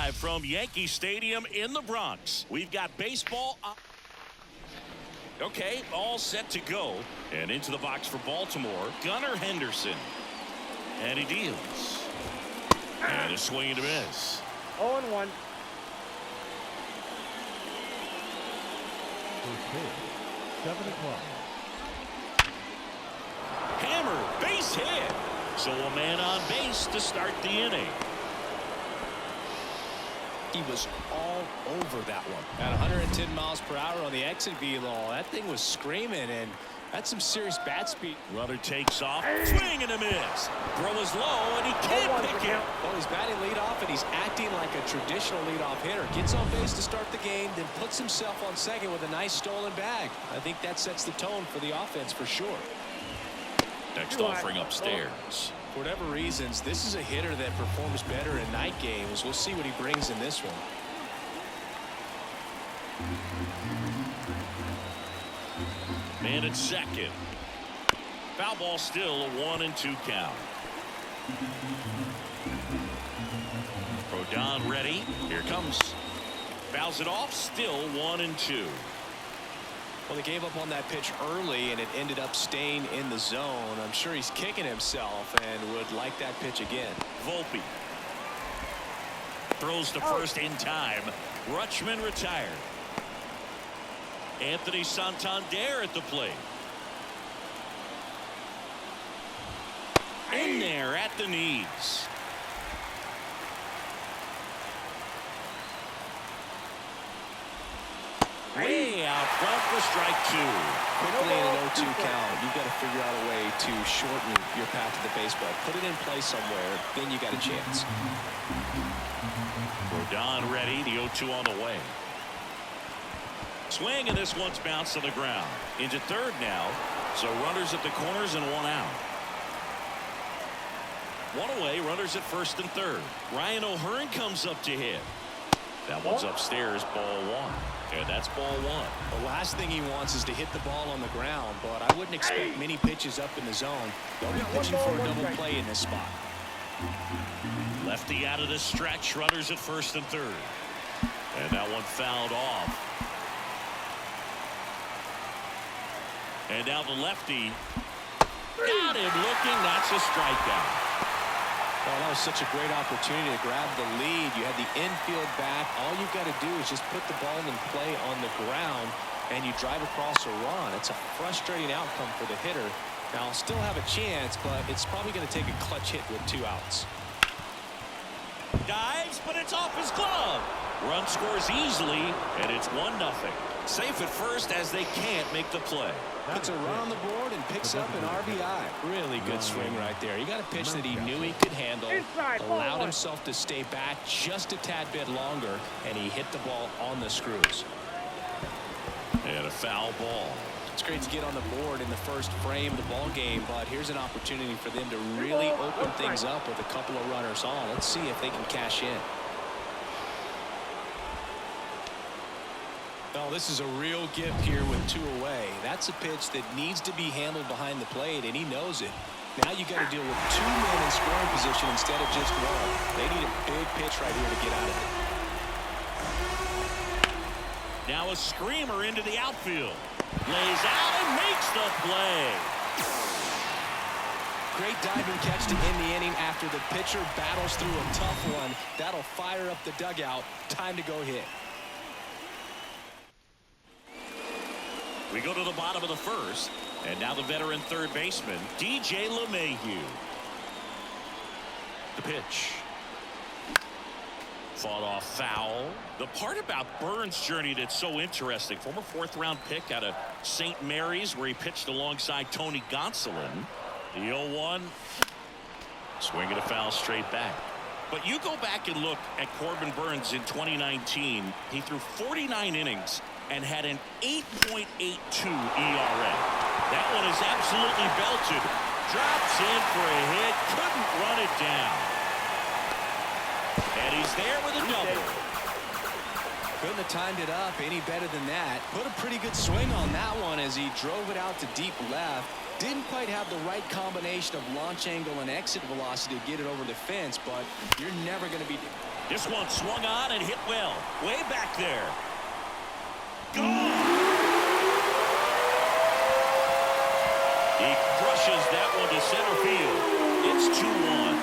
live from Yankee Stadium in the Bronx. We've got baseball. Okay, all set to go. And into the box for Baltimore, Gunnar Henderson. And he deals. And a swing and a miss. 0-1. Okay. 7 o'clock. Hammer, base hit. So a man on base to start the inning. He was all over that one. At 110 miles per hour on the exit velo, that thing was screaming, and that's some serious bat speed. Runner takes off, swing and a miss. Throw is low, and he can't pick it. Well, he's batting leadoff, and he's acting like a traditional leadoff hitter. Gets on base to start the game, then puts himself on second with a nice stolen bag. I think that sets the tone for the offense for sure. Next offering upstairs. For whatever reasons, this is a hitter that performs better in night games. We'll see what he brings in this one. Man at second. Foul ball, still a 1-2 count. Rodon ready. Here comes. Fouls it off. Still 1-2. Well, they gave up on that pitch early, and it ended up staying in the zone. I'm sure he's kicking himself and would like that pitch again. Volpe throws to first in time. Rutschman retired. Anthony Santander at the plate. In there at the knees. Way out front for strike two. Quickly in an 0-2 count, you've got to figure out a way to shorten your path to the baseball. Put it in play somewhere, then you got a chance. Rodon ready, the 0-2 on the way. Swing, and this one's bounced to the ground. Into third now, so runners at the corners and one out. One away, runners at first and third. Ryan O'Hearn comes up to hit. That one's upstairs, ball one. And that's ball one. The last thing he wants is to hit the ball on the ground, but I wouldn't expect many pitches up in the zone. They'll be pitching for a double play in this spot. Lefty out of the stretch, runners at first and third. And that one fouled off. And now the lefty. Got him looking. That's a strikeout. Well, that was such a great opportunity to grab the lead. You had the infield back. All you've got to do is just put the ball in play on the ground, and you drive across a run. It's a frustrating outcome for the hitter. Now, I'll still have a chance, but it's probably going to take a clutch hit with 2 outs. Dives, but it's off his glove. Run scores easily, and it's 1-0. Safe at first as they can't make the play. Puts a run on the board and picks up an RBI. Really good swing right there. He got a pitch that he knew he could handle, allowed himself to stay back just a tad bit longer, and he hit the ball on the screws. And a foul ball. It's great to get on the board in the first frame of the ball game, but here's an opportunity for them to really open things up with a couple of runners on. Let's see if they can cash in. Well, this is a real gift here with 2 away. That's a pitch that needs to be handled behind the plate, and he knows it. Now you got to deal with 2 men in scoring position instead of just 1. They need a big pitch right here to get out of it. Now a screamer into the outfield. Lays out and makes the play. Great diving catch to end the inning after the pitcher battles through a tough one. That'll fire up the dugout. Time to go hit. We go to the bottom of the first, and now the veteran third baseman, DJ LeMahieu. The pitch. Fought off foul. The part about Burns' journey that's so interesting, former 4th-round pick out of St. Mary's, where he pitched alongside Tony Gonsolin. The 0-1. Swing and a foul straight back. But you go back and look at Corbin Burns in 2019. He threw 49 innings and had an 8.82 ERA. That one is absolutely belted. Drops in for a hit. Couldn't run it down. And he's there with a double. Couldn't have timed it up any better than that. Put a pretty good swing on that one as he drove it out to deep left. Didn't quite have the right combination of launch angle and exit velocity to get it over the fence, but you're never going to be This one swung on and hit well. Way back there. Gone! He crushes that one to center field. It's 2-1.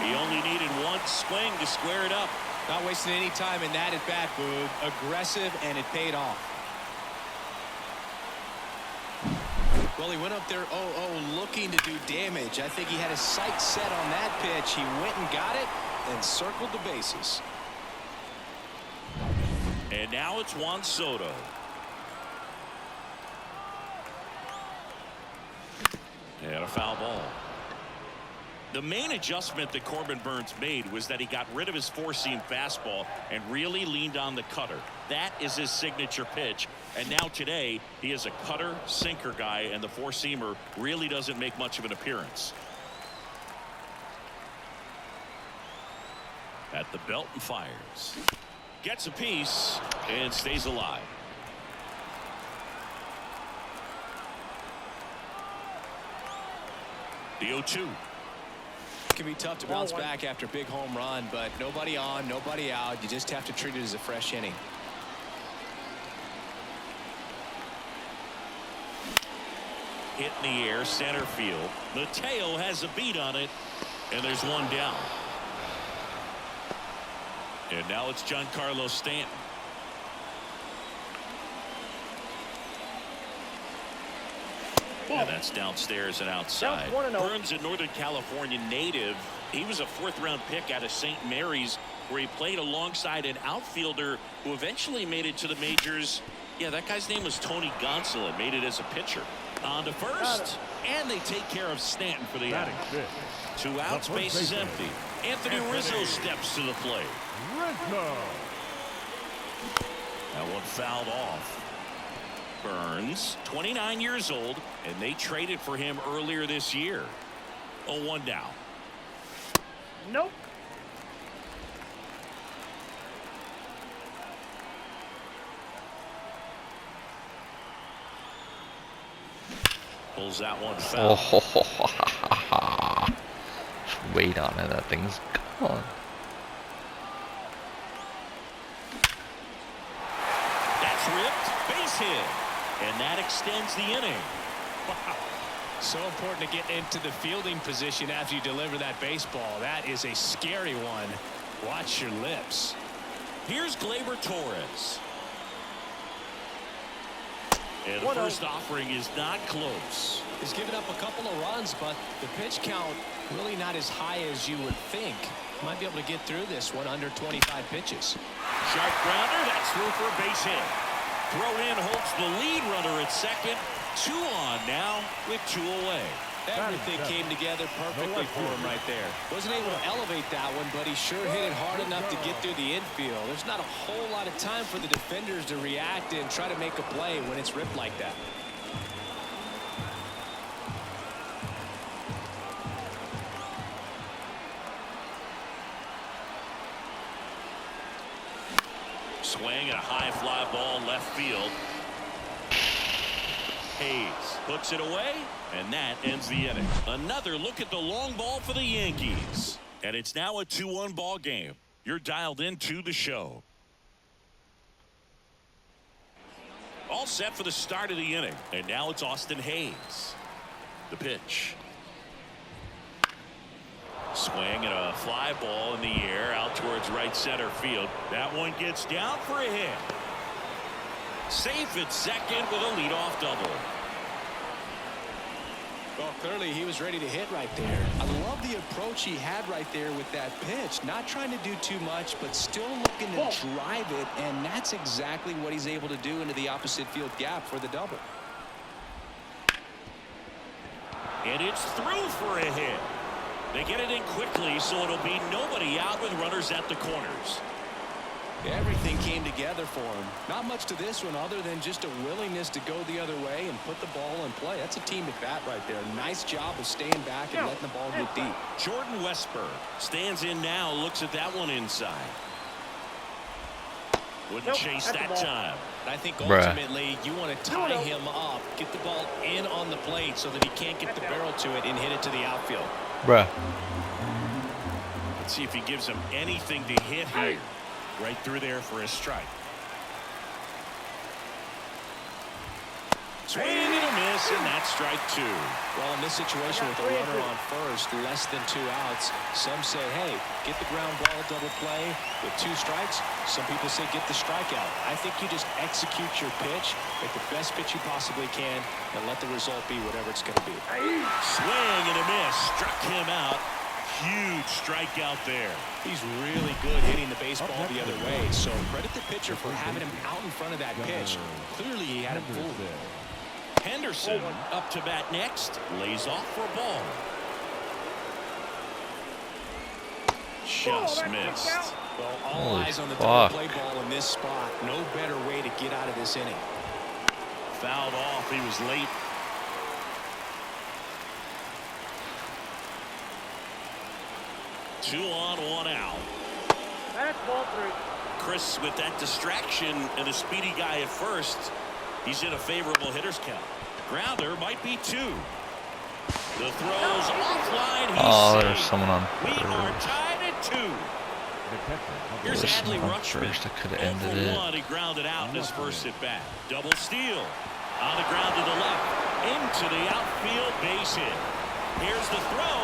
He only needed one swing to square it up. Not wasting any time in that at bat, Boog. Aggressive, and it paid off. Well, he went up there 0-0 looking to do damage. I think he had his sights set on that pitch. He went and got it and circled the bases. And now it's Juan Soto. And a foul ball. The main adjustment that Corbin Burnes made was that he got rid of his four-seam fastball and really leaned on the cutter. That is his signature pitch. And now today, he is a cutter, sinker guy, and the four-seamer really doesn't make much of an appearance. At the belt and fires. Gets a piece and stays alive. The 0-2. It can be tough to bounce back after a big home run, but nobody on, nobody out. You just have to treat it as a fresh inning. Hit in the air, center field. Mateo has a beat on it, and there's one down. And now it's Giancarlo Stanton. And that's downstairs and outside. Burnes, a Northern California native. He was a fourth-round pick out of St. Mary's, where he played alongside an outfielder who eventually made it to the majors. Yeah, that guy's name was Tony Gonsolin. Made it as a pitcher. On to first, and they take care of Stanton for the out. 2 outs, base is empty. Anthony Rizzo steps to the plate. That one fouled off. Burnes, 29 years old, and they traded for him earlier this year. 0-1 down. Nope. Pulls that one foul. Just wait on it. That thing's gone. That's ripped. Base hit. And that extends the inning. Wow. So important to get into the fielding position after you deliver that baseball. That is a scary one. Watch your lips. Here's Gleyber Torres. And the first offering is not close. He's given up a couple of runs, but the pitch count really not as high as you would think. Might be able to get through this one under 25 pitches. Sharp grounder. That's through for a base hit. Throw in holds the lead runner at second. 2 on now with 2 away. Everything came together perfectly for him right there. Wasn't able to elevate that one, but he sure hit it hard enough to get through the infield. There's not a whole lot of time for the defenders to react and try to make a play when it's ripped like that. Swing and a high fly ball left field. Hayes puts it away, and that ends the inning. Another look at the long ball for the Yankees. And it's now a 2-1 ball game. You're dialed into the show. All set for the start of the inning. And now it's Austin Hayes. The pitch. Swing and a fly ball in the air out towards right center field. That one gets down for a hit. Safe at second with a leadoff double. Well, clearly he was ready to hit right there. I love the approach he had right there with that pitch. Not trying to do too much, but still looking to drive it, and that's exactly what he's able to do into the opposite field gap for the double. And it's through for a hit. They get it in quickly, so it'll be nobody out with runners at the corners. Everything came together for him. Not much to this one other than just a willingness to go the other way and put the ball in play. That's a team at bat right there. Nice job of staying back and letting the ball get deep. Jordan Westburg stands in now, looks at that one inside. Wouldn't chase that time. I think ultimately you want to tie him up, get the ball in on the plate so that he can't get the barrel to it and hit it to the outfield. Bruh. Let's see if he gives him anything to hit here. Right through there for a strike. Swing and a miss, and that's strike 2. Well, in this situation with a runner on first, less than 2 outs, some say, hey, get the ground ball, double play with 2 strikes. Some people say get the strikeout. I think you just execute your pitch, make the best pitch you possibly can, and let the result be whatever it's going to be. Swing and a miss, struck him out. Huge strikeout there. He's really good hitting the baseball the other way, so credit the pitcher for having him out in front of that pitch. Clearly he had him fooled. Henderson up to bat next. Lays off for a ball. Just missed. Well, all eyes on the double play ball in this spot. No better way to get out of this inning. Fouled off. He was late. Two on, one out. That's ball 3. Chris with that distraction and a speedy guy at first. He's in a favorable hitter's count. Grounder might be 2. The throw's offline. Oh, there's someone on We are tied at 2. Here's Adley Rutschman. First, I could have ended it. He grounded out in his first at bat. Double steal. On the ground to the left. Into the outfield base hit. Here's the throw.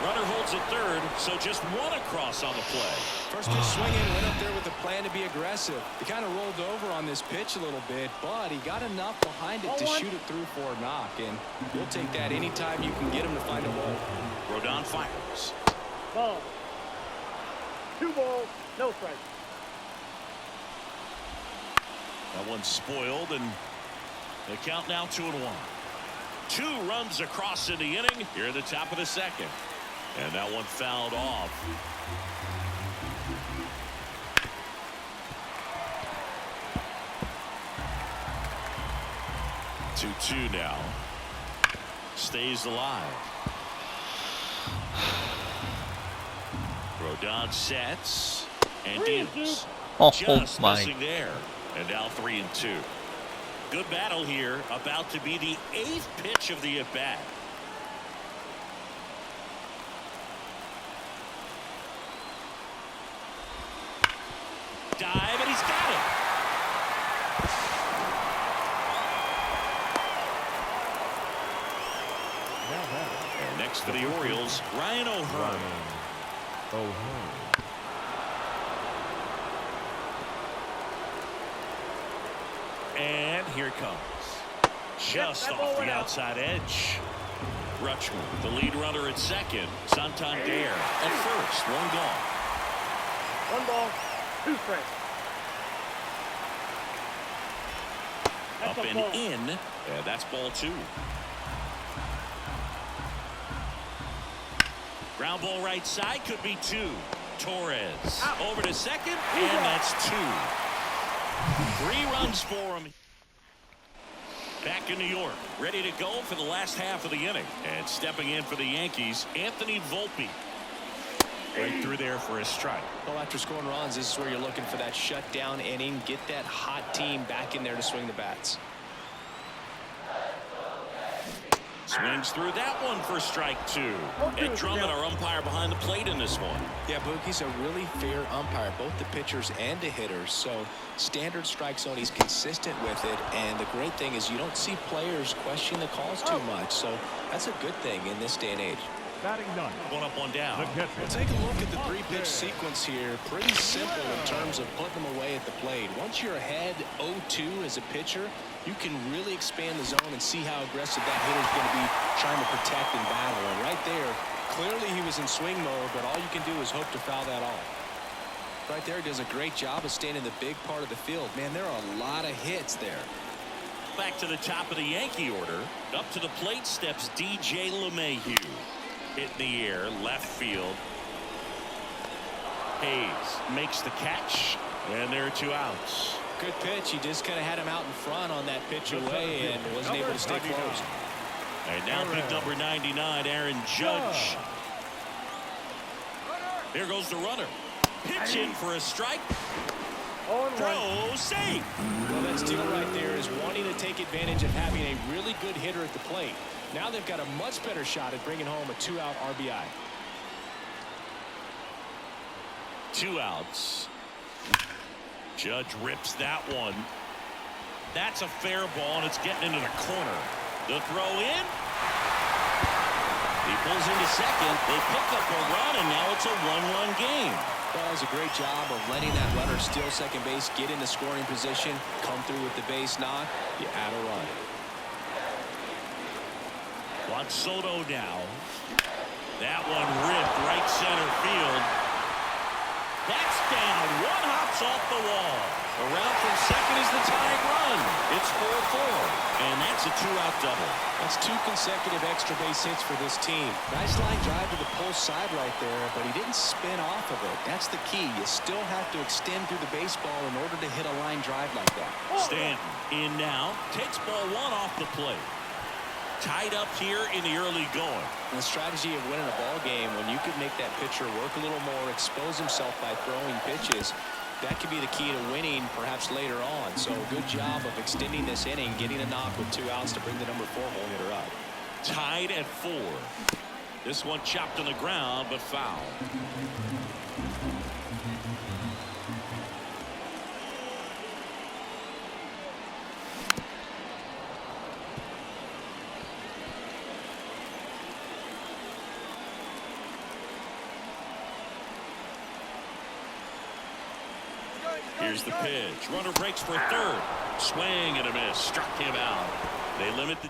Runner holds at third, so just 1 across on the play. First pitch swinging, went up there with a plan to be aggressive. He kind of rolled over on this pitch a little bit, but he got enough behind it to shoot it through for a knock, and you'll take that anytime you can get him to find a ball. Rodon fires. Ball. 2 balls, no strike. That one's spoiled, and the count now 2-1. 2 runs across in the inning here at the top of the second. And that one fouled off. Two now. Stays alive. Rodon sets and deals. Oh Just my. missing there. And now 3-2. Good battle here, about to be the 8th pitch of the at-bat. Dive, and he's got it. And next for the Orioles, Ryan O'Hearn. And here it comes. Just off the outside edge. Rutschman, the lead runner at second. Santander at first. 1 gone. 1 ball, 2 strikes. Up and in. And that's ball 2. Ground ball right side, could be 2. Torres over to second, and that's 2. 3 runs for him. Back in New York, ready to go for the last half of the inning. And stepping in for the Yankees, Anthony Volpe. Right through there for a strike. Well, after scoring runs, this is where you're looking for that shutdown inning. Get that hot team back in there to swing the bats. Swings through that one for strike 2. Ed Drummond, our umpire behind the plate in this one. Yeah, Boogie's a really fair umpire, both the pitchers and the hitters. So standard strike zone, he's consistent with it. And the great thing is you don't see players question the calls too much. So that's a good thing in this day and age. Batting 9. 1 up, 1 down. Well, take a look at the 3-pitch sequence here. Pretty simple in terms of putting them away at the plate. Once you're ahead 0-2 as a pitcher, you can really expand the zone and see how aggressive that hitter's going to be trying to protect and battle. And right there, clearly he was in swing mode, but all you can do is hope to foul that off. Right there, does a great job of staying in the big part of the field. Man, there are a lot of hits there. Back to the top of the Yankee order. Up to the plate steps DJ LeMahieu. Hit in the air, left field. Hayes makes the catch, and there are 2 outs. Good pitch. He just kind of had him out in front on that pitch away and wasn't able to stay close. And now pick number 99, Aaron Judge. There goes the runner. Pitch in for a strike. Throw, safe. Well, that steal right there is wanting to take advantage of having a really good hitter at the plate. Now they've got a much better shot at bringing home a 2-out RBI. 2 outs. Judge rips that one. That's a fair ball, and it's getting into the corner. The throw in. He pulls into second. They pick up a run, and now it's a 1-run game. That was a great job of letting that runner steal second base, get into scoring position, come through with the base knock. You add a run. Juan Soto now. That one ripped right center field. That's down. One hops off the wall. Around from second is the tying run. It's 4-4. And that's a 2-out double. That's 2 consecutive extra base hits for this team. Nice line drive to the pull side right there, but he didn't spin off of it. That's the key. You still have to extend through the baseball in order to hit a line drive like that. Stanton in now. Takes ball 1 off the plate. Tied up here in the early going. The strategy of winning a ball game, when you could make that pitcher work a little more, expose himself by throwing pitches, that could be the key to winning perhaps later on. So good job of extending this inning, getting a knock with 2 outs to bring the number 4 hole hitter up. Tied at 4. This one chopped on the ground, but foul. Here's the pitch. Runner breaks for third. Swing and a miss. Struck him out. They limit the...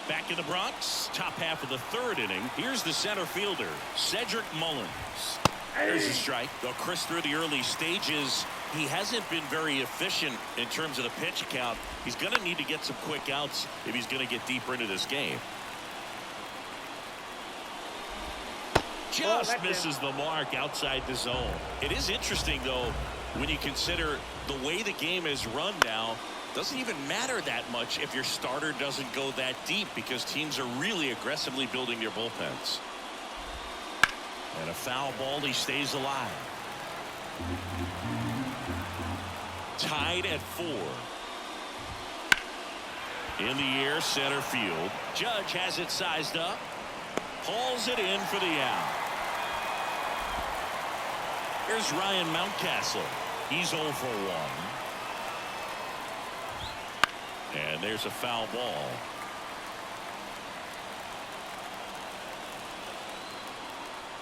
Back in the Bronx. Top half of the 3rd inning. Here's the center fielder, Cedric Mullins. There's a strike. Though Chris, through the early stages, he hasn't been very efficient in terms of the pitch count. He's going to need to get some quick outs if he's going to get deeper into this game. Just misses the mark outside the zone. It is interesting, though, when you consider the way the game is run now. Doesn't even matter that much if your starter doesn't go that deep, because teams are really aggressively building their bullpens. And a foul ball. He stays alive. Tied at 4. In the air, center field. Judge has it sized up. Hauls it in for the out. Here's Ryan Mountcastle. He's 0 for 1. And there's a foul ball.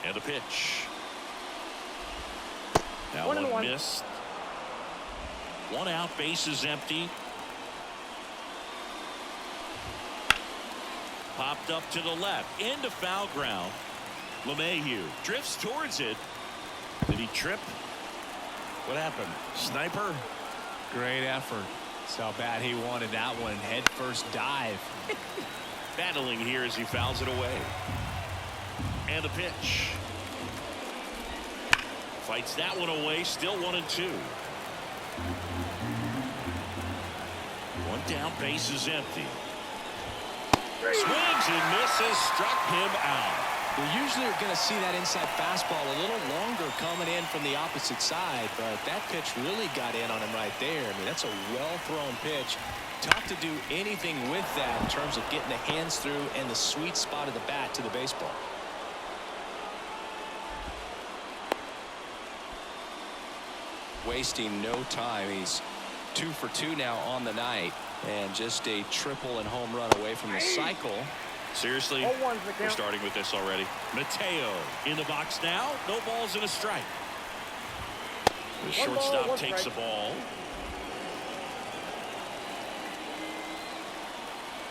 And a pitch. Now one missed. 1 out, base is empty. Popped up to the left, into foul ground. LeMahieu drifts towards it. Did he trip? What happened? Sniper? Great effort. That's how bad he wanted that one. Head first dive. Battling here as he fouls it away. And a pitch. Fights that one away. Still 1-2. 1 down, base is empty. Swings and misses. Struck him out. You usually are going to see that inside fastball a little longer coming in from the opposite side, but that pitch really got in on him right there. I mean, that's a well-thrown pitch. Tough to do anything with that in terms of getting the hands through and the sweet spot of the bat to the baseball. Wasting no time. He's 2 for 2 now on the night, and just a triple and home run away from the cycle. Seriously, we're starting with this already. Mateo in the box now. No balls and a strike. The shortstop takes the ball.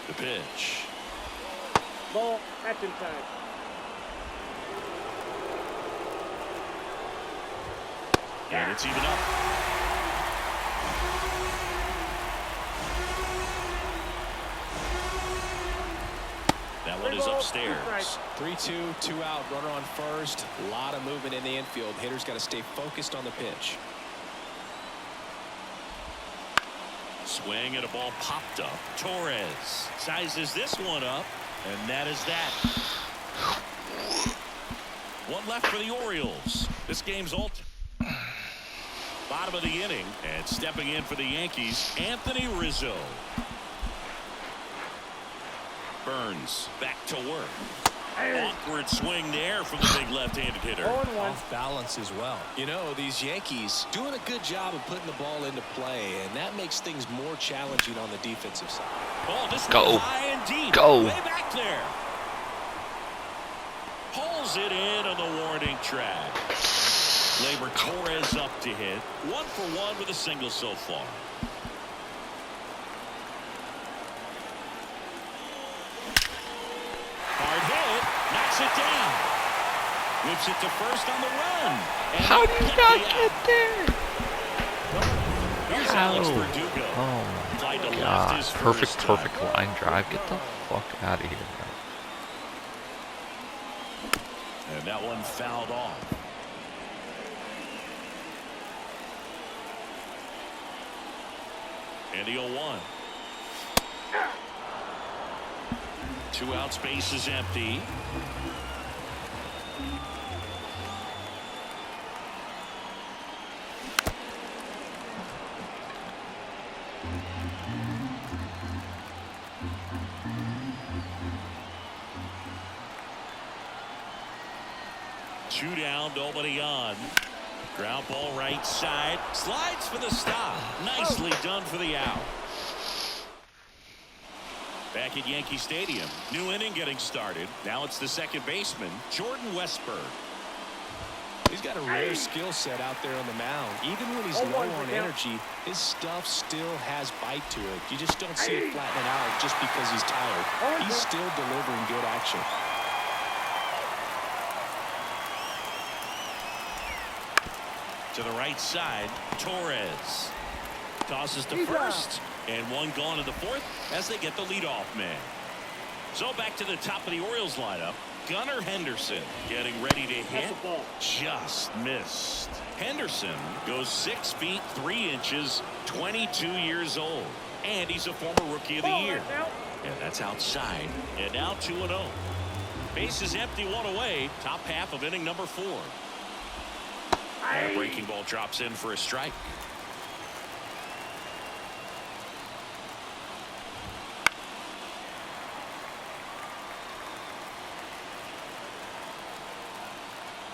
The pitch. Ball. That's inside. And it's even up. That one is upstairs. 3-2, 2 out, runner on first. A lot of movement in the infield. Hitter's got to stay focused on the pitch. Swing and a ball popped up. Torres sizes this one up, and that is that. 1 left for the Orioles. This game's all bottom of the inning, and stepping in for the Yankees, Anthony Rizzo. Burns back to work. Awkward swing there from the big left-handed hitter. 0-1. Off balance as well. You know, these Yankees doing a good job of putting the ball into play, and that makes things more challenging on the defensive side. Oh, this Go. one high and deep. Go. Way back there. Pulls it in on the warning track. Labor Torres up to hit. 1 for 1 with a single so far. Hard hit. Knocks it down. Whips it to first on the run. And How did you not get there? Here's Alex Verdugo. Oh Tried to my left god. his Perfect, first time. perfect line drive. Get the fuck out of here. And that one fouled off. And the 0-1. 2 outs, base is empty. Two down, nobody on. Ground ball right side. Slides for the stop. Nicely done for the out. Back at Yankee Stadium. New inning getting started. Now it's the second baseman, Jordan Westburg. He's got a rare skill set out there on the mound. Even when he's low on energy, his stuff still has bite to it. You just don't see it flattening out just because he's tired. He's still delivering good action. To the right side, Torres tosses to first, and one gone in the fourth as they get the leadoff man. So back to the top of the Orioles lineup. Gunnar Henderson getting ready to hit. Just missed. Henderson goes 6 feet 3 inches, 22 years old, and he's a former Rookie of the Year. And that's outside. And now 2-0. Base is empty, 1 away. Top half of inning number 4. And a breaking ball drops in for a strike.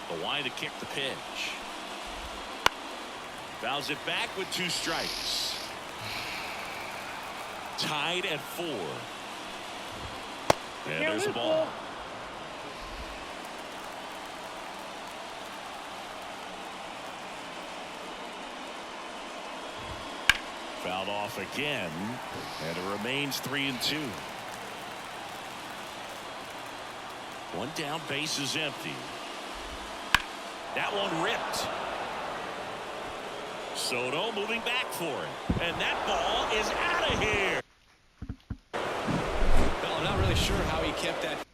The line to kick the pitch. Fouls it back with 2 strikes. Tied at 4. And there's the ball. Fouled off again, and it remains 3-2. One down, base is empty. That one ripped. Soto moving back for it, and that ball is out of here. Well, I'm not really sure how he kept that.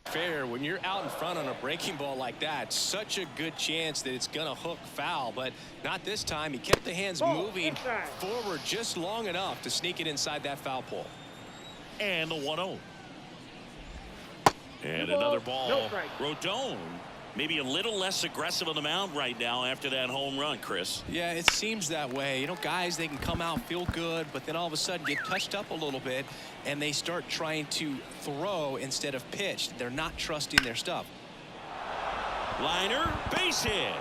Fair when you're out in front on a breaking ball like that, such a good chance that it's gonna hook foul, but not this time. He kept the hands moving forward just long enough to sneak it inside that foul pole. And the 1-0. And another ball. Rodon maybe a little less aggressive on the mound right now after that home run, Chris. Yeah, it seems that way. You know, guys, they can come out, feel good, but then all of a sudden get touched up a little bit, and they start trying to throw instead of pitch. They're not trusting their stuff. Liner, base hit.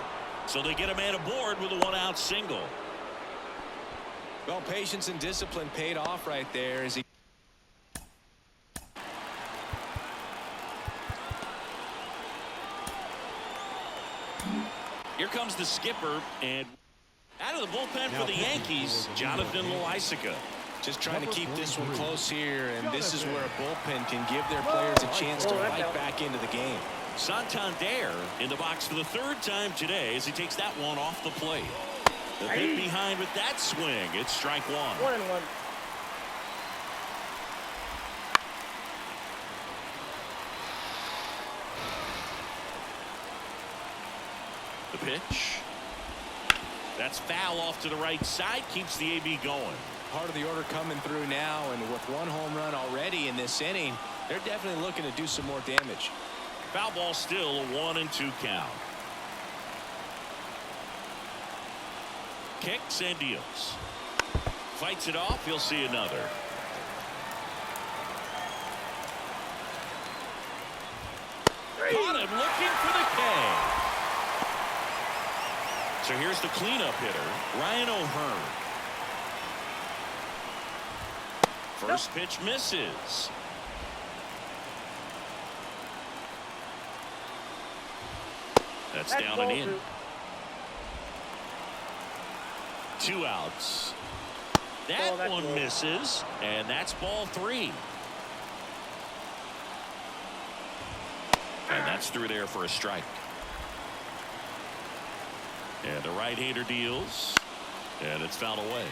So they get a man aboard with a 1-out single. Well, patience and discipline paid off right there as he. Here comes the skipper, and out of the bullpen for the Yankees, Jonathan Loaisiga. Just trying to keep this one close here, and this is where a bullpen can give their players a chance to fight back into the game. Santander in the box for the 3rd time today as he takes that one off the plate. The hit behind with that swing. It's strike one. 1-1. The pitch. That's foul off to the right side. Keeps the AB going. Part of the order coming through now, and with one home run already in this inning, they're definitely looking to do some more damage. Foul ball still, a 1-2 count. Kicks and deals. Fights it off. He'll see another. Caught him looking for the K. So here's the cleanup hitter, Ryan O'Hearn. First pitch misses. That's down and in. 2 outs. That one misses, and that's ball 3. And that's through there for a strike. And the right-hander deals, and it's fouled away.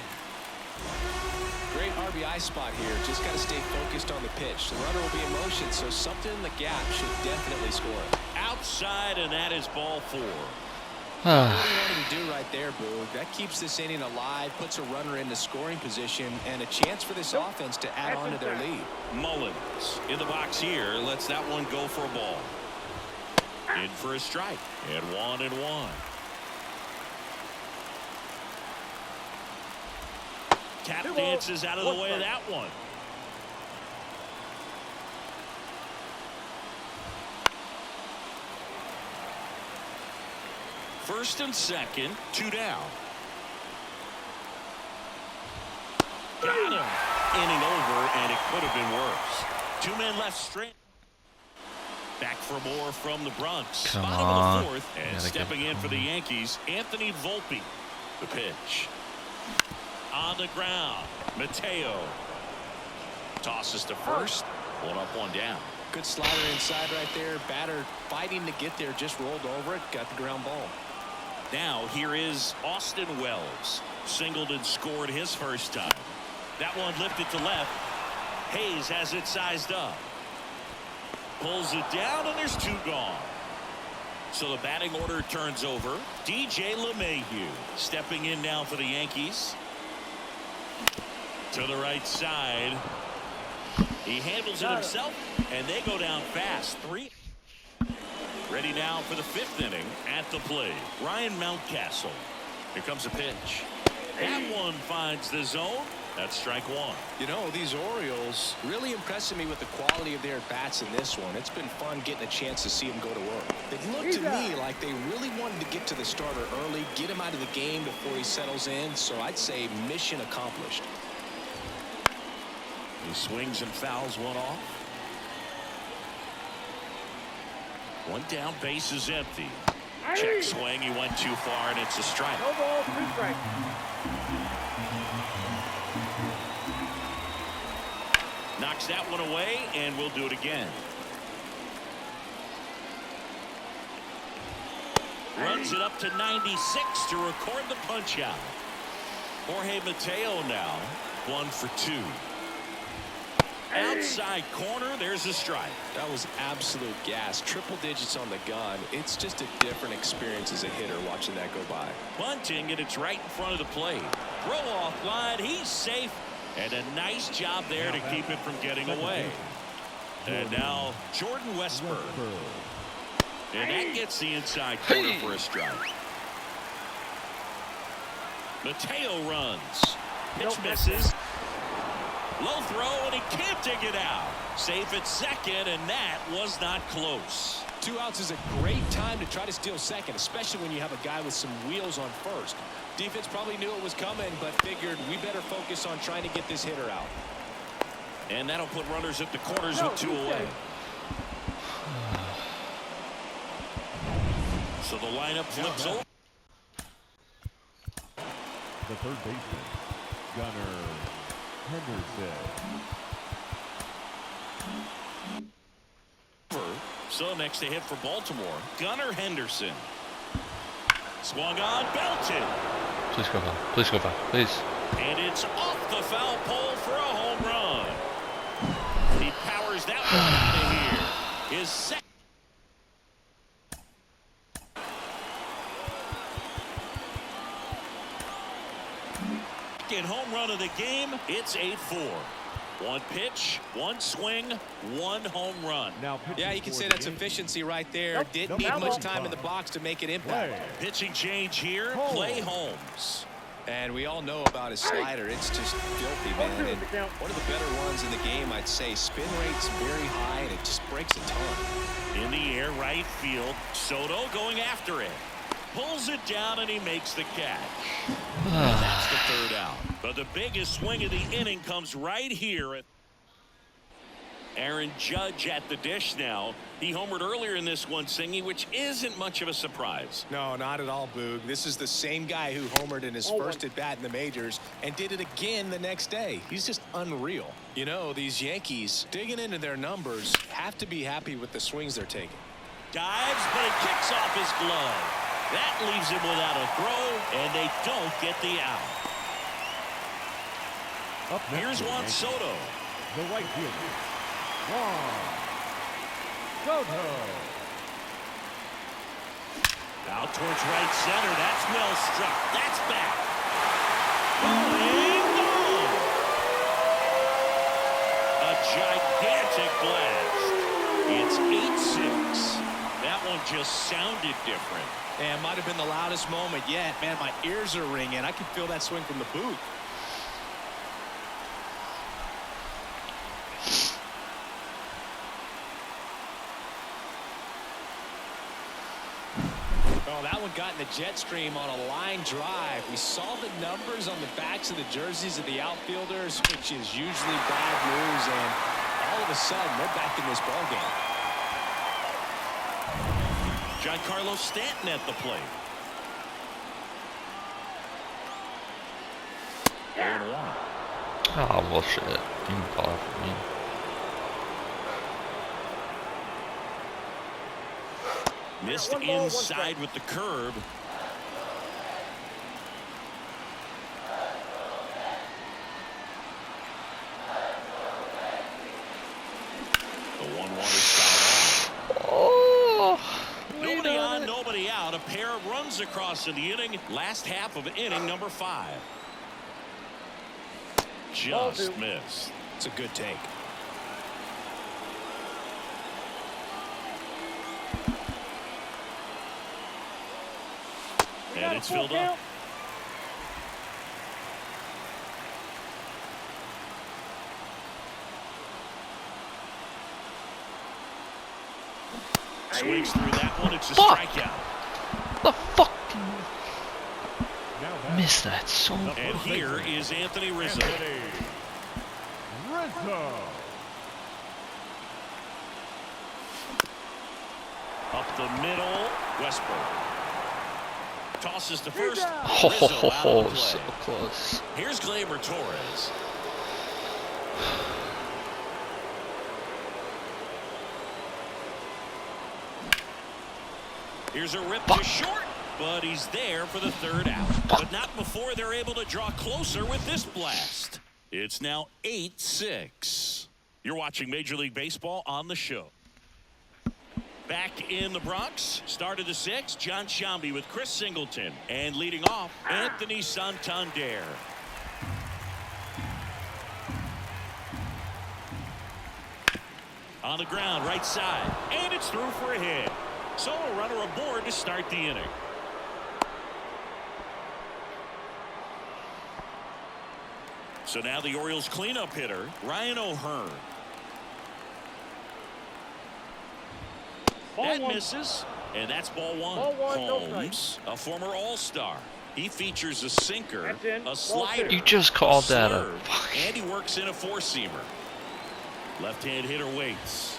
Great RBI spot here. Just got to stay focused on the pitch. The runner will be in motion, so something in the gap should definitely score it. Outside, and that is ball 4. What do you want him to do right there, Boo? That keeps this inning alive, puts a runner into scoring position, and a chance for this offense to add on to their lead. Mullins in the box here, lets that one go for a ball. In for a strike, and 1-1. Tap dances out of the way of that one. First and second, 2 down. Got him. Inning over, and it could have been worse. 2 men left straight. Back for more from the Bronx. Come Bottom on. of the 4th, and stepping in for the Yankees, Anthony Volpe. The pitch. On the ground, Mateo. Tosses to first. 1 up, 1 down. Good slider inside right there. Batter fighting to get there, just rolled over it, got the ground ball. Now here is Austin Wells. Singled and scored his first time. That one lifted to left. Hayes has it sized up. Pulls it down, and there's 2 gone. So the batting order turns over. DJ LeMahieu stepping in now for the Yankees. To the right side. He handles it himself, and they go down fast. 3. Ready now for the 5th inning. At the plate, Ryan Mountcastle. Here comes a pitch. That one finds the zone. That's strike 1. You know, these Orioles really impressing me with the quality of their bats in this one. It's been fun getting a chance to see them go to work. It looked to me like they really wanted to get to the starter early, get him out of the game before he settles in. So I'd say mission accomplished. He swings and fouls one off. 1 down, base is empty. Check swing, he went too far, and it's a strike. No ball, 3 strikes. Knocks that one away, and we'll do it again. Runs it up to 96 to record the punch out. Jorge Mateo now 1 for 2. Outside corner, there's a strike. That was absolute gas. Triple digits on the gun. It's just a different experience as a hitter watching that go by. Bunting, and it's right in front of the plate. Throw off line, he's safe, and a nice job there to keep it from getting away. And now Jordan Westburg. And that gets the inside corner for a strike. Mateo runs. Pitch misses. Low throw, and he can't dig it out. Safe at second, and that was not close. 2 outs is a great time to try to steal second, especially when you have a guy with some wheels on first. Defense probably knew it was coming, but figured we better focus on trying to get this hitter out. And that'll put runners at the corners with 2 away. So the lineup flips over. The third baseman, Gunnar Henderson. So next to hit for Baltimore, Gunnar Henderson. Swung on, belted. Please go foul. Please go foul. Please. And it's off the foul pole for a home run. He powers that one out of here. His second home run of the game. It's 8-4. One pitch, one swing, one home run. Now Yeah, you can say that's efficiency right there. Didn't need much time in the box to make it impact. Pitching change here. Clay Holmes. And we all know about his slider. It's just filthy, man. And one of the better ones in the game, I'd say. Spin rate's very high, and it just breaks a ton. In the air, right field. Soto going after it. Pulls it down, and he makes the catch. And that's the third out. But the biggest swing of the inning comes right here. Aaron Judge at the dish now. He homered earlier in this one, Singy, which isn't much of a surprise. No, not at all, Boog. This is the same guy who homered in his first at-bat in the majors and did it again the next day. He's just unreal. You know, these Yankees, digging into their numbers, have to be happy with the swings they're taking. Dives, but it kicks off his glove. That leaves him without a throw, and they don't get the out. Here's Juan Soto. The right fielder, Juan Soto. Out towards right center. That's well struck. That's back. Going gone. A gigantic blast. It's 8-6. That one just sounded different. And might have been the loudest moment yet. Man, my ears are ringing. I can feel that swing from the booth. Oh, that one got in the jet stream on a line drive. We saw the numbers on the backs of the jerseys of the outfielders, which is usually bad news, and all of a sudden they're back in this ballgame. Giancarlo Stanton at the plate. 0-1. Oh, bullshit. You can call it for me. Missed inside with the curve. The 1-1 is fouled off. Oh, Nobody on, nobody out. A pair of runs across in the inning. Last half of inning number 5. Just missed. It's a good take. And it's filled up. Swings through that one. It's a strikeout. the fuck? Now that Missed that so And here is Anthony Rizzo. Anthony Rizzo. Up the middle. Westbrook. Tosses to first. Ho, ho, Rizzo ho, out ho, of play. so close. Here's Gleyber Torres. Here's a rip to short, but he's there for the third out. But not before they're able to draw closer with this blast. It's now 8-6. You're watching Major League Baseball on the show. Back in the Bronx, start of the 6th, John Sciambi with Chris Singleton. And leading off, Anthony Santander. On the ground, right side. And it's through for a hit. So a runner aboard to start the inning. So now the Orioles cleanup hitter, Ryan O'Hearn. That misses, and that's ball one. Holmes, a former All-Star. He features a sinker, a slider. You just called that a and he works in a four-seamer. Left-hand hitter waits.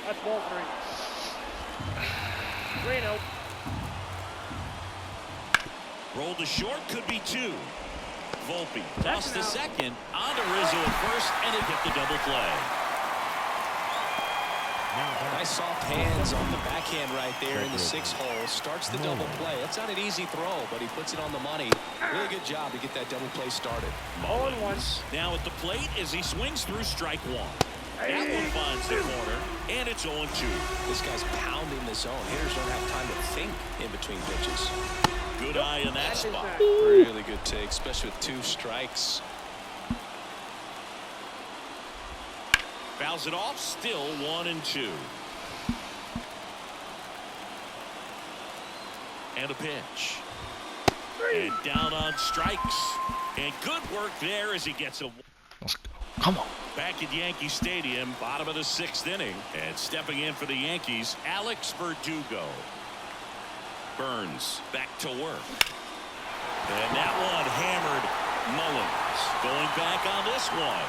That's ball 3. Reno. Rolled to short, could be 2. Volpe tossed to second, on to Rizzo at first, and it hit the double play. Nice soft hands on the backhand right there in the 6th hole. Starts the double play. That's not an easy throw, but he puts it on the money. Really good job to get that double play started. Mullins now at the plate as he swings through strike one. That one finds the corner, and it's 0-2. This guy's pounding the zone. Hitters don't have time to think in between pitches. Good eye in that spot. Really good take, especially with 2 strikes. Fouls it off, still 1-2. And a pitch. And down on strikes. And good work there as he gets a... Let's go. Come on. Back at Yankee Stadium, bottom of the 6th inning. And stepping in for the Yankees, Alex Verdugo. Burns back to work. And that one hammered Mullins. Going back on this one.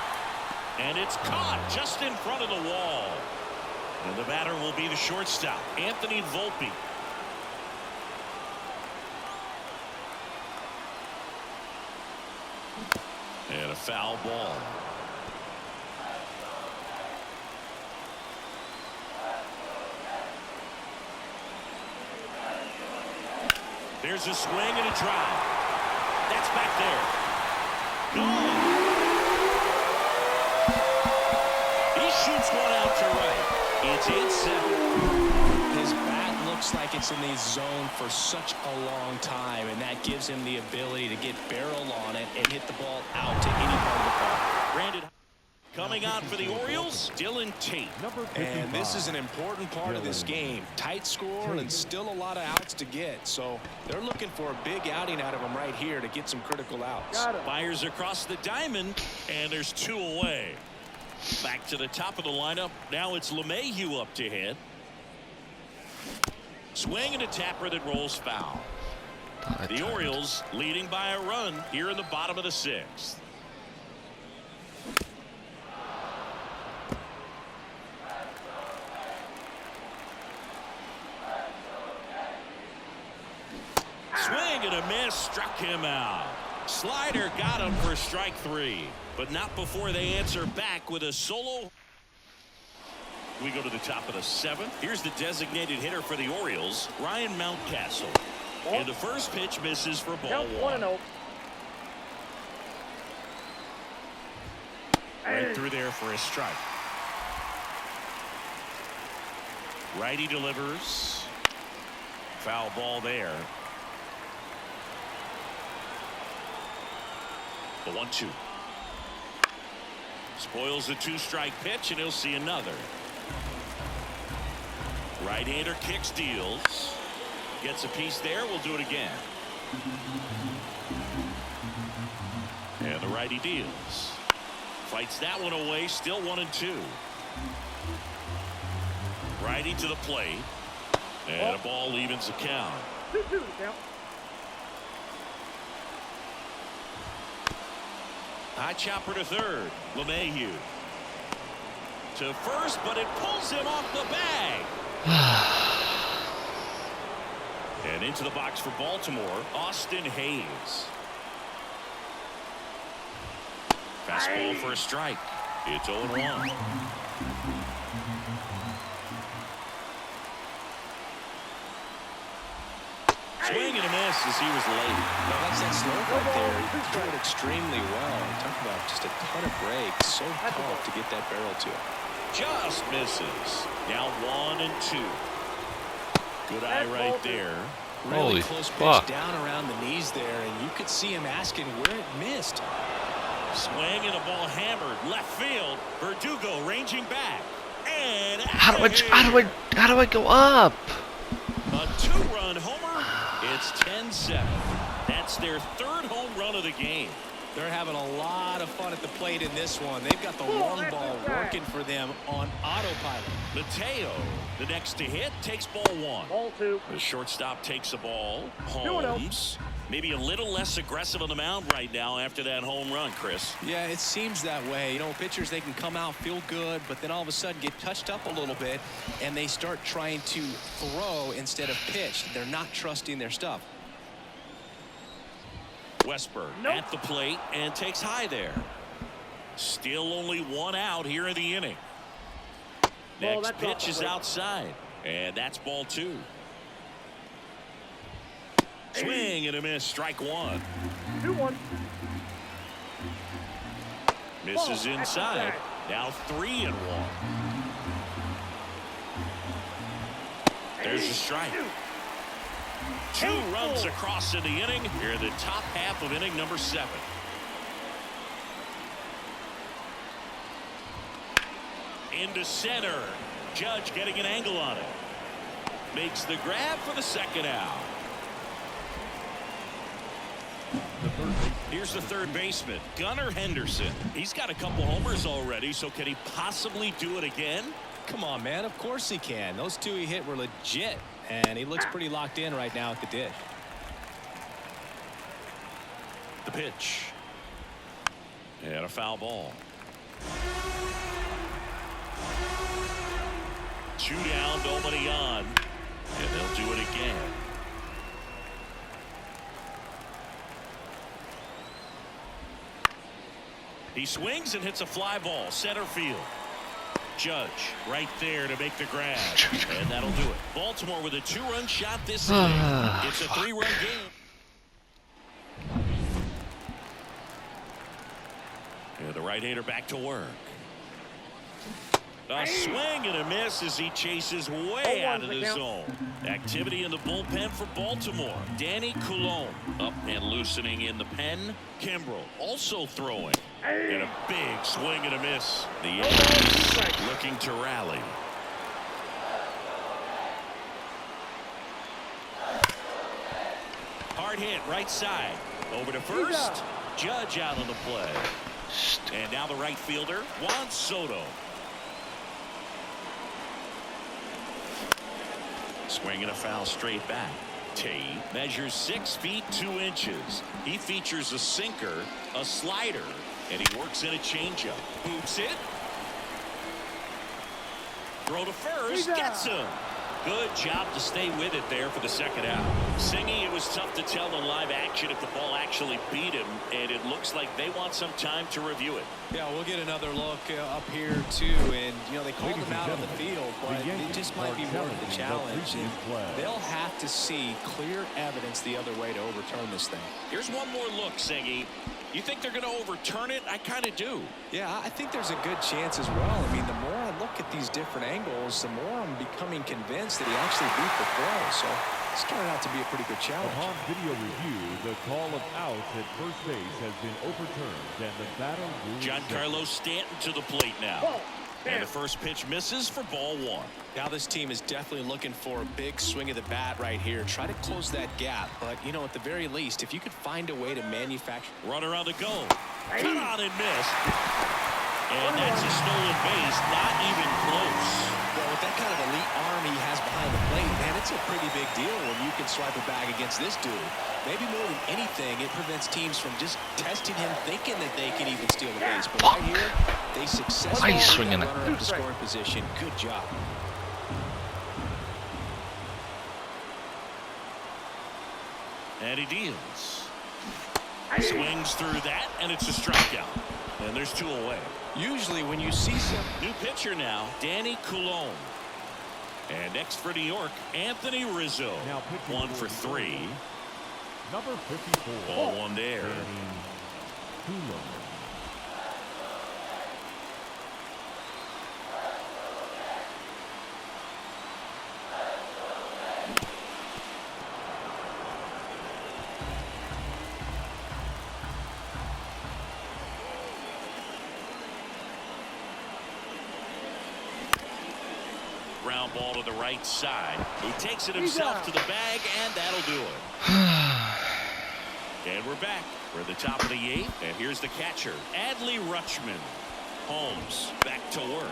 And it's caught just in front of the wall. And the batter will be the shortstop, Anthony Volpe. And a foul ball. There's a swing and a drive. That's back there. Gone. He shoots one out to right. It's 8-7. His bat looks like it's in the zone for such a long time, and that gives him the ability to get barrel on it and hit the ball out to any part of the park. Branded coming on for the Orioles, Dylan Tate. And this is an important part of this game. Tight score and still a lot of outs to get. So they're looking for a big outing out of him right here to get some critical outs. Fires across the diamond, and there's 2 away. Back to the top of the lineup. Now it's LeMahieu up to hit. Swing and a tapper that rolls foul. The Orioles leading by a run here in the bottom of the 6th. Swing and a miss, struck him out. Slider got him for strike 3, but not before they answer back with a solo. We go to the top of the 7th. Here's the designated hitter for the Orioles, Ryan Mountcastle. And the first pitch misses for ball 1. Right through there for a strike. Righty delivers. Foul ball there. The 1-2. Spoils the 2-strike pitch, and he'll see another. Right-hander kicks, deals. Gets a piece there. We'll do it again. And the righty deals. Fights that one away. Still 1-2. Righty to the plate. And a ball evens the count. 2-2 count. High chopper to third. LeMahieu to first, but it pulls him off the bag. And into the box for Baltimore, Austin Hayes. Fastball for a strike. It's 0-1. Swing and a miss as he was late. No, that's that slope right there. He threw it extremely well. Talk about just a ton of breaks. So tough to get that barrel to it. Just misses. Now 1-2. Good eye right there. Really Holy close fuck. pitch down around the knees there, and you could see him asking where it missed. Swing and a ball hammered left field. Verdugo ranging back. And How do I go up? a 2-run homer. It's 10-7. That's their 3rd home run of the game. They're having a lot of fun at the plate in this one. They've got the long ball working for them on autopilot. Mateo, the next to hit, takes ball 1. Ball 2. The shortstop takes the ball. Holmes, maybe a little less aggressive on the mound right now after that home run, Chris. Yeah, it seems that way. You know, pitchers, they can come out, feel good, but then all of a sudden get touched up a little bit, and they start trying to throw instead of pitch. They're not trusting their stuff. Westberg at the plate and takes high there. Still only 1 out here in the inning. Ball, Next that's off pitch the is plate. outside, and that's ball 2. Swing and a miss, strike 1. 2-1. Misses Ball, inside. inside. Now 3-1. There's a strike. 2 runs across in the inning. Here in the top half of inning number 7. Into center. Judge getting an angle on it. Makes the grab for the second out. The third base. Here's the third baseman, Gunnar Henderson. He's got a couple homers already, so can he possibly do it again? Come on, man. Of course he can. Those 2 he hit were legit, and he looks pretty locked in right now at the dish. The pitch. And a foul ball. 2 down, nobody on. And they'll do it again. He swings and hits a fly ball, center field. Judge right there to make the grab. And that'll do it. Baltimore with a 2-run shot this inning. It's a 3-run game. And the right-hander back to work. A swing and a miss as he chases way out of the zone. Activity in the bullpen for Baltimore. Danny Coulombe up and loosening in the pen. Kimbrel also throwing. And a big swing and a miss. The Yankees looking to rally. Hard hit right side. Over to first. Judge out on the play. And now the right fielder, Juan Soto. Swinging a foul straight back. Tate measures 6 feet 2 inches. He features a sinker, a slider, and he works in a changeup. Boots it. Throw to first. Gets him. Good job to stay with it there for the second out. Singing, it was tough to tell in live action if the ball actually beat him, and it looks like they want some time to review it. Yeah, we'll get another look up here too, and you know they called him out on the field, but it just might be more of the challenge. They'll have to see clear evidence the other way to overturn this thing. Here's one more look, Singy. You think they're going to overturn it? I kind of do. Yeah, I think there's a good chance as well. I mean, the more I look at these different angles, the more I'm becoming convinced that he actually beat the throw. So it's turned out to be a pretty good challenge. Upon video review, the call of out at first base has been overturned, and the battle will Giancarlo Stanton to the plate now. And the first pitch misses for ball 1. Now this team is definitely looking for a big swing of the bat right here. Try to close that gap. But, you know, at the very least, if you could find a way to manufacture. Runner on the go. Cut on and missed. And that's a stolen base. Not even close. Well, with that kind of elite arm he has behind the plate, man, it's a pretty big deal when you can swipe a bag against this dude. Maybe more than anything, it prevents teams from just testing him, thinking that they can even steal the base. But right here, they successfully Why are you swinging get it? the runner up to scoring position. Good job. And he deals. Swings through that, and it's a strikeout. And there's 2 away. Usually when you see some. New pitcher now, Danny Coulombe. And next for New York, Anthony Rizzo. Now pitching 1 for 3. number 54. Ball 1 there. Coulombe. Ground ball to the right side. He takes it himself to the bag, and that'll do it. And we're back. We're at the top of the 8th, and here's the catcher, Adley Rutschman. Holmes back to work.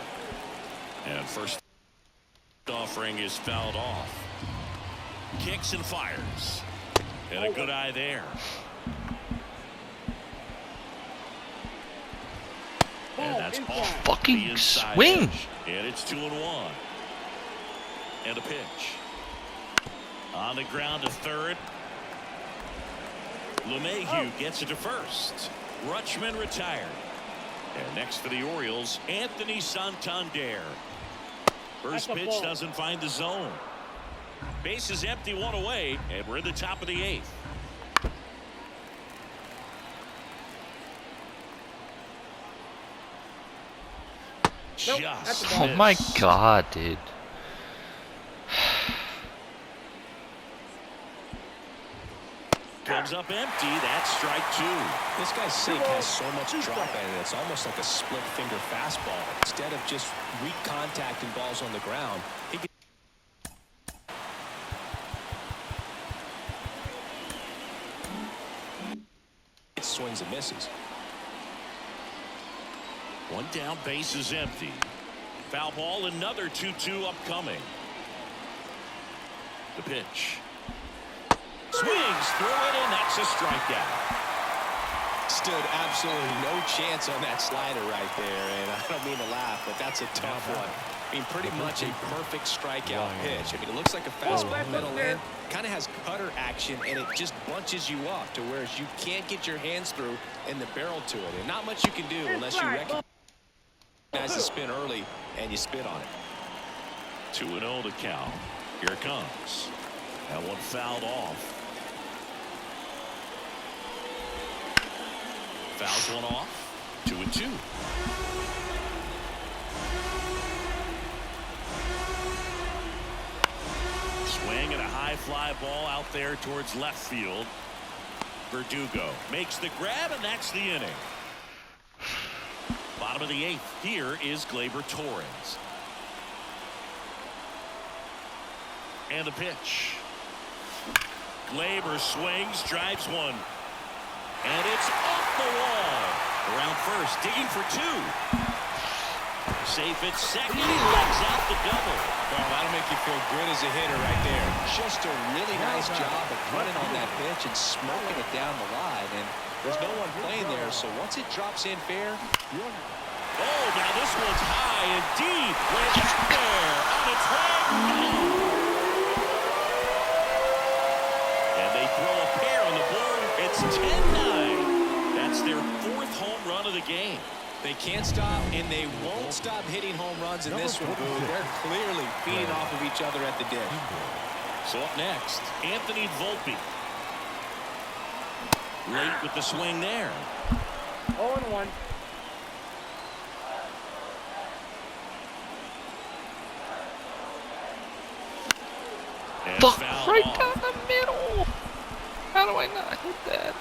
And first offering is fouled off. Kicks and fires. And a good eye there. And that's off Fucking the inside swing. edge. And it's 2-1. And a pitch. On the ground to third. LeMahieu gets it to first. Rutschman retired. And next for the Orioles, Anthony Santander. First That's a pitch ball. doesn't find the zone. Base is empty, one away, and we're in the top of the 8th. Nope, that's Just a ball. Oh my missed. god, dude. Comes up empty. That's strike 2. This guy's sink has so much drop in it. It's almost like a split finger fastball. Instead of just weak contact and balls on the ground, he gets swings and misses. One down, base is empty. Foul ball, another 2-2 upcoming. The pitch. Swings through it, and that's a strikeout. Stood absolutely no chance on that slider right there, and I don't mean to laugh, but that's a tough one. I mean, pretty much a perfect strikeout pitch. I mean, it looks like a fastball middle in, kind of has cutter action, and it just bunches you up to where you can't get your hands through and the barrel to it, and not much you can do unless you recognize the spin early and you spit on it. 2-0 the count. Here it comes. That one fouled off. Fouls one off. 2-2. Swing and a high fly ball out there towards left field. Verdugo makes the grab, and that's the inning. Bottom of the 8th. Here is Gleyber Torres. And the pitch. Gleyber swings, drives one. And it's off the wall. Around first, digging for 2. Safe at second. He legs out the double. Well, that'll make you feel good as a hitter right there. Just a really nice job of running on that pitch and smoking it down the line. And there's no one playing there, so once it drops in fair. Oh, now this one's high and deep. Way back there. On its way. And they throw a pair on the board. It's 10-9. That's their 4th home run of the game. They can't stop, and they won't stop hitting home runs in this one, Boo. They're clearly feeding off of each other at the dish. So up next, Anthony Volpe. Late with the swing there. 0-1. And Fuck, fouled right off. down the middle. How do I not hit that?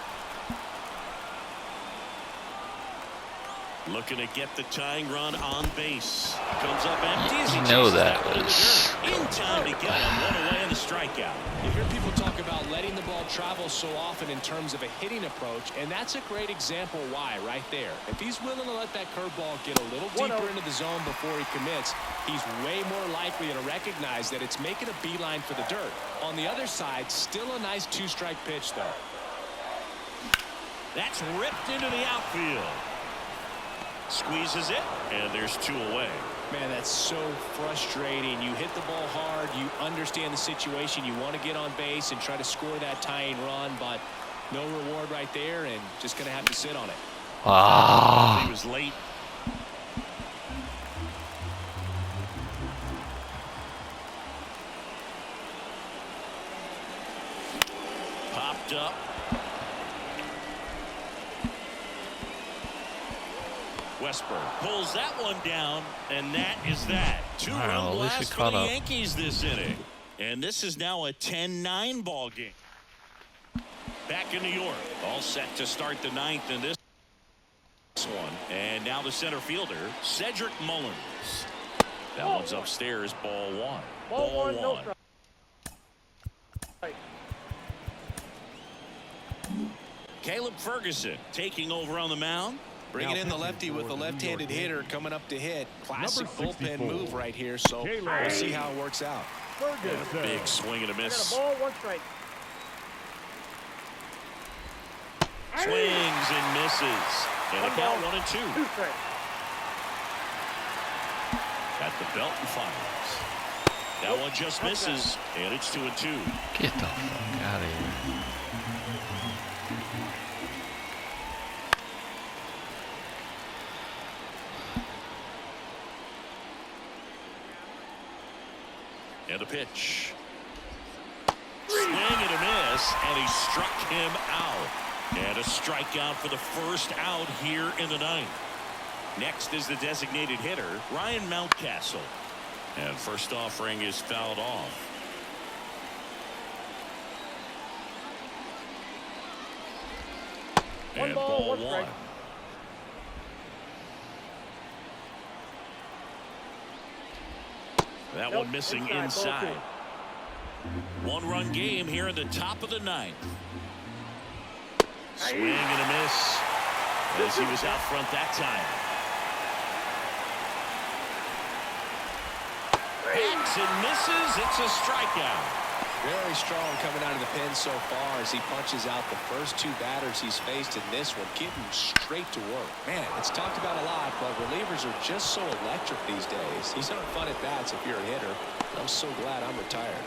Looking to get the tying run on base. Comes up empty as he You know chases that one in the was- dirt. In time to get him. One away and the strikeout. You hear people talk about letting the ball travel so often in terms of a hitting approach, and that's a great example why right there. If he's willing to let that curveball get a little deeper into the zone before he commits, he's way more likely to recognize that it's making a beeline for the dirt. On the other side, still a nice 2-strike pitch, though. That's ripped into the outfield. Squeezes it, and there's 2 away. Man, that's so frustrating. You hit the ball hard. You understand the situation. You want to get on base and try to score that tying run, but no reward right there, and just going to have to sit on it. Ah. He was late. Popped up. Westberg pulls that one down, and that is that. 2-run Wow, at least we blast for caught the up. Yankees this inning. And this is now a 10-9 ball game. Back in New York, all set to start the 9th in this one. And now the center fielder, Cedric Mullins. That one's upstairs, ball 1. Ball one, no strike. Caleb Ferguson taking over on the mound. Bringing in the lefty with the left-handed hitter coming up to hit. Classic Number bullpen 64. move right here, so we'll see how it works out. Ferguson. Big swing and a Got a miss. ball, 1 strike. Swings and misses. And a count 1-2. 2 strikes. At the belt and fires. That one just misses, and it's 2-2. Get the fuck out of here. And a pitch. Swing and a miss, and he struck him out. And a strikeout for the first out here in the ninth. Next is the designated hitter, Ryan Mountcastle. And first offering is fouled off. And ball one. That one missing inside. One-run game here in the top of the ninth. Swing and a miss as he was out front that time. Hacks and misses. It's a strikeout. Very strong coming out of the pen so far as he punches out the first two batters he's faced in this one, getting straight to work. Man, it's talked about a lot, but relievers are just so electric these days. These aren't fun at bats if you're a hitter. I'm so glad I'm retired.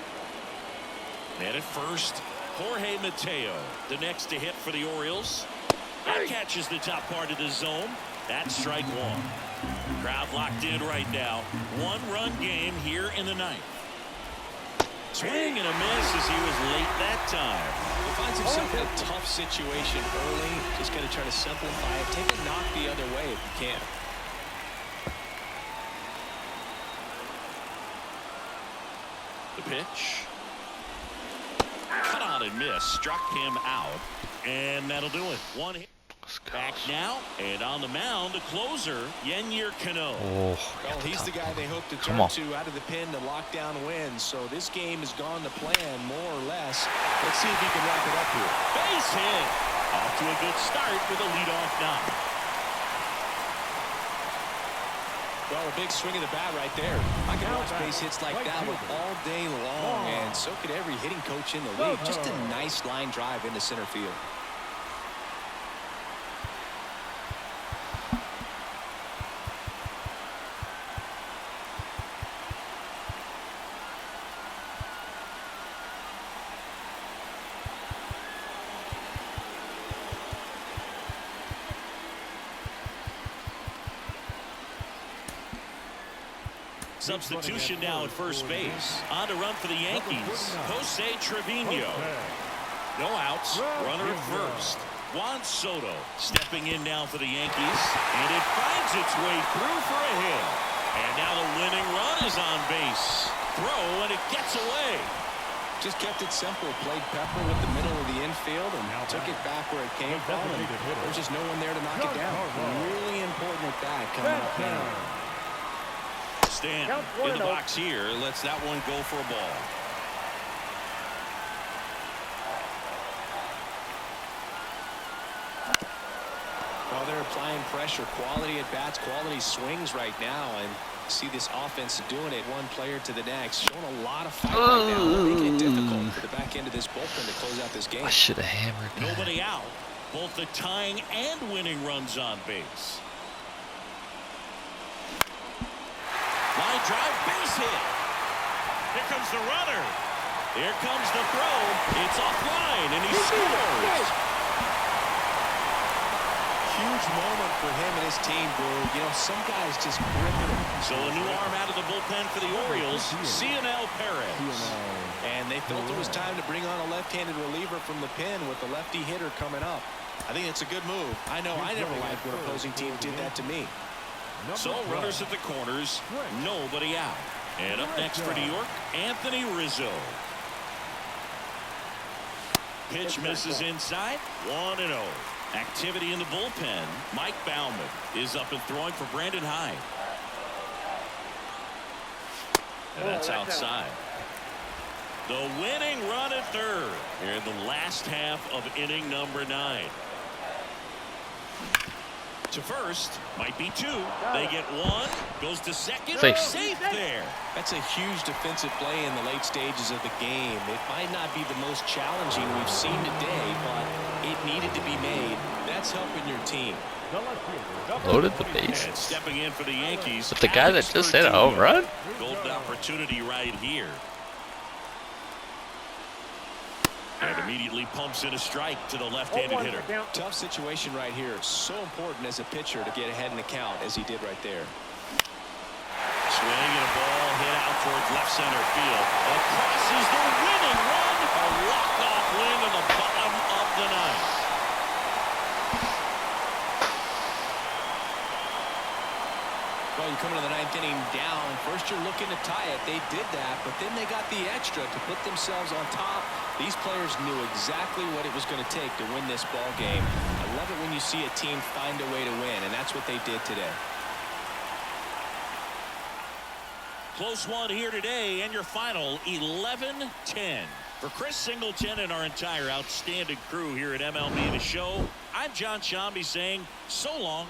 And at first, Jorge Mateo, the next to hit for the Orioles. That catches the top part of the zone. That's strike one. Crowd locked in right now. One-run game here in the ninth. Swing and a miss as he was late that time. He finds himself in a tough situation early. Just got to try to simplify it. Take a knock the other way if you can. The pitch. Cut on and miss. Struck him out. And that'll do it. One hit. Back now, and on the mound, the closer, Yennier Cano. Oh, Well, he's the guy they hope to turn to out of the pen to lock down wins. So this game has gone to plan, more or less. Let's see if he can wrap it up here. Base hit. Off to a good start with a leadoff knock. Well, a big swing of the bat right there. I can watch base hits like that one all day long, and so could every hitting coach in the league. Just a nice line drive into center field. Substitution now at first base. On to run for the Yankees, Jose Trevino. No outs, runner at first. Juan Soto stepping in now for the Yankees, and it finds its way through for a hit. And now the winning run is on base. Throw, and it gets away. Just kept it simple, played pepper with the middle of the infield and took it back where it came from. And there's just no one there to knock it down. Really important at bat coming up now. Stanton in the box here lets that one go for a ball. Well, they're applying pressure, quality at bats, quality swings right now, and see this offense doing it one player to the next, showing a lot of fight right now, making it difficult for the back end of this bullpen to close out this game. I should have hammered that. Nobody out, both the tying and winning runs on base. Line drive, base hit. Here comes the runner. Here comes the throw. It's offline, and he scores. Huge moment for him and his team, Brew. You know, some guys just grip it. So a new arm out of the bullpen for the Orioles, Cionel Perez. And they felt it was time to bring on a left-handed reliever from the pen with the lefty hitter coming up. I think it's a good move. I know I never liked when opposing teams did that to me. So runners at the corners, nobody out. And up next for New York, Anthony Rizzo. Pitch misses inside, 1-0. Activity in the bullpen. Mike Baumann is up and throwing for Brandon Hyde. And that's outside. The winning run at third here in the last half of inning number 9. To first, might be 2. They get 1, goes to second, safe there. That's a huge defensive play in the late stages of the game. It might not be the most challenging we've seen today, but it needed to be made. That's helping your team. Loaded the base. And stepping in for the Yankees. But the guy that just hit a home run? Golden opportunity right here. And immediately pumps in a strike to the left-handed hitter. Tough situation right here. So important as a pitcher to get ahead in the count as he did right there. Swing and a ball hit out towards left center field. Across is the winning run. A walk-off win in the bottom of the ninth. Well, you come into the ninth inning down. First, you're looking to tie it. They did that, but then they got the extra to put themselves on top. These players knew exactly what it was going to take to win this ball game. I love it when you see a team find a way to win, and that's what they did today. Close one here today, and your final 11-10. For Chris Singleton and our entire outstanding crew here at MLB The Show, I'm John Shambi saying so long.